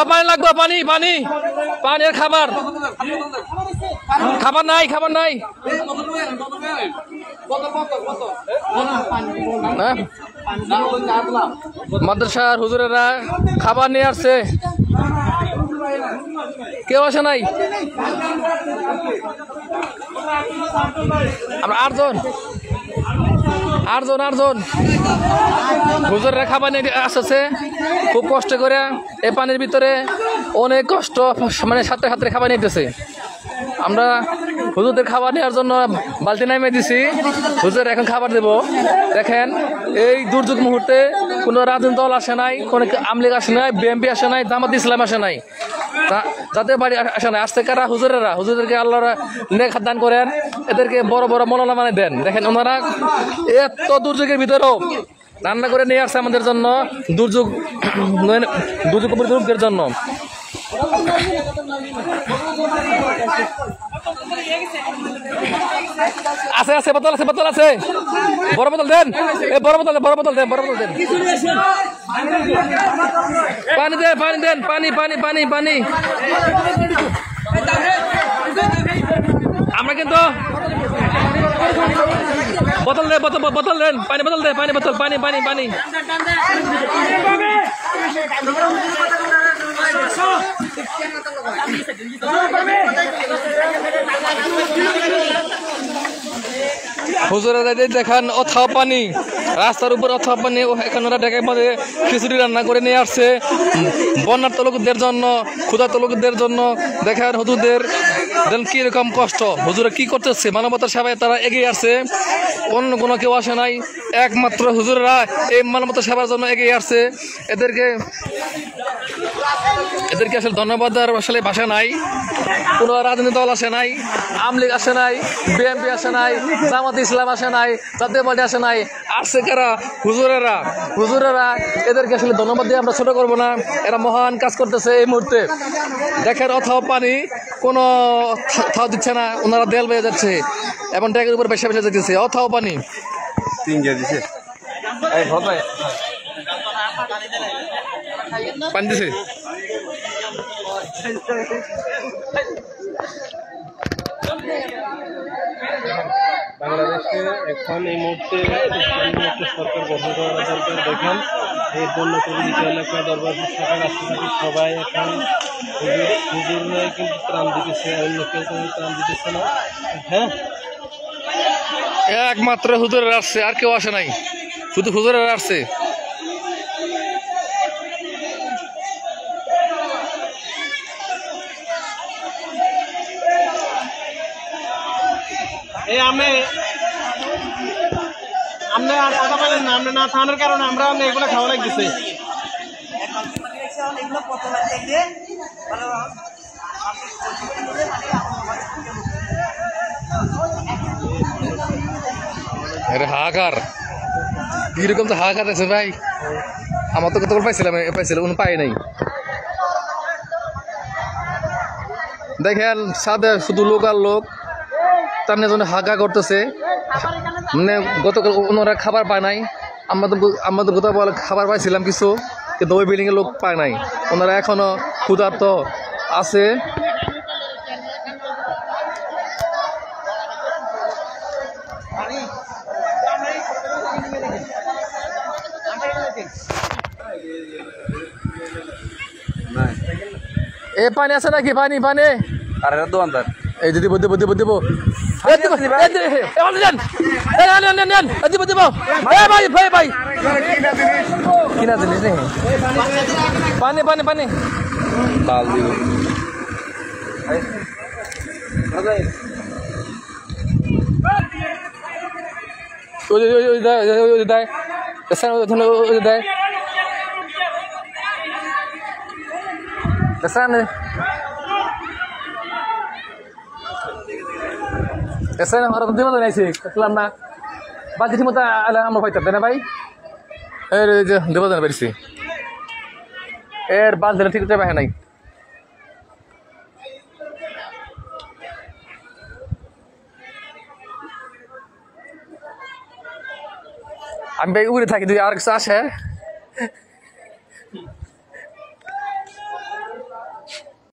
পানি লাগবে, পানি পানি পানির খাবার খাবার নাই, খাবার নাই। মাদ্রাসার হুজুরেরা খাবার নিয়ে আসছে, কেউ আসে নাই। আমরা আটজন হুজুরেরা খাবার নিয়ে আসছে খুব কষ্ট করে। এই পানির ভিতরে অনেক কষ্ট, মানে সাথে সাথে খাবার নিতেছে। আমরা হুজুরদের খাবার নেওয়ার জন্য বালতি নামে দিছি, হুজুর এখন খাবার দেব। দেখেন এই দুর্যোগ মুহূর্তে কোনো রাজনৈতিক দল আসে নাই, কোনো আমলিগ আসে নাই, বিএনপি আসে নাই, জামাত ইসলাম আসে নাই, যাদের বাড়ি আসে নাই। আসতে কারা হুজুরদেরকে আল্লাহর নেক হাত দান করেন, এদেরকে বড় বড় মৌলানা মানে দেন। দেখেন ওনারা এত দুর্যোগের ভিতরেও রান্না করে নিয়ে আসছে আমাদের জন্য, দুর্যোগ দুর্যোগের জন্য। আছে আছে বোতল আছে, বোতল আছে, বড় বোতল দেন, বড় বোতল দেন, বড় বোতল দেন, বড় বোতল দেন। পানি দেন, পানি দেন, পানি পানি পানি পানি। আমরা কিন্তু বোতল দেন, বোতল দেন, পানি বোতল দেন, পানি বোতল, পানি পানি পানি। হুজুরেরা দেখান অথাও পানি, রাস্তার উপর অথাও পানি। এখানে ওরা ডেকের মধ্যে খিচুড়ি রান্না করে নিয়ে আসছে বন্যার্ত লোকদের জন্য, ক্ষুধার্ত লোকদের জন্য। দেখেন হুজুরদের কি রকম কষ্ট, হুজুরা কি করতেছে, মানবতার সেবায় তারা এগিয়ে আসছে। অন্য কোনো কেউ আসে নাই, একমাত্র হুজুররা এই মানবতার সেবার জন্য এগিয়ে আসছে। এদেরকে আসলে ধন্যবাদ দেওয়ার আসলে ভাষা নাই। কোনো রাজনৈতিক দল আসে নাই, আওয়ামী লীগ আসে নাই, বিএনপি আসে নাই, জামাত ইসলাম আসে নাই, জাতীয় পার্টি আসে নাই। আসছে কারা? হুজুরেরা। এদেরকে আসলে ধন্যবাদ দিয়ে আমরা ছোট করবো না, এরা মহান কাজ করতেছে এই মুহূর্তে। দেখেন অথাও পানি, কোনো থাও দিচ্ছে না, ওনারা দেয়াল বেয়ে যাচ্ছে এবং ট্যাগের উপর বেসা বেসা যেতেছে। অথাও পানি পানি দিছে। বাংলাদেশে এখন এই মুহূর্তে একটা সরকার গঠন করা দরকার। দেখেন এই বন্য প্রকৃত এলাকা দরবার সরকার রাষ্ট্রপতি সবাই এখন হুজুররাই কিন্তু ত্রাণ দিতেছে, অন্য কেউ কোনো ত্রাণ দিতেছে না। হ্যাঁ, একমাত্র হুজুরেরা আসছে, আর কেউ আসে নাই, শুধু হুজুরেরা আসছে। আপনি আর কথা বলেন না, আপনি না থাকার কারণে আমরা এগুলো খাওয়া লাগতেছে। হাহাকার কিরকম তো হাহাকার আছে ভাই। আমার তো কত পাইছিলাম উনি পাই নাই। দেখেন সাদে শুধু লোক আর লোক, তার জন্য হাগা করতেছে। মানে গতকাল ওনারা খাবার পায় নাই, আমাদের গতকাল খাবার পাইছিলাম কিছু, কিন্তু ওই বিল্ডিংয়ের লোক পায় নাই। ওনারা এখনো ক্ষুধার্ত আছে। এ পানি আছে নাকি? পানি পানি আরে দোকানদার এই দিব দিব দিব দিব ভাই কিনা জিনিস নেই। পানি পানি পানি ডাল দিব। না বাকি ঠিক মতো আমরা পাইতাম না ভাই। এর যে দেবো জানা পেরেছি, এর বাস দিলে ঠিক পাই নাই। আমি ভাই উড়ে থাকি, যদি আর কিছু আসে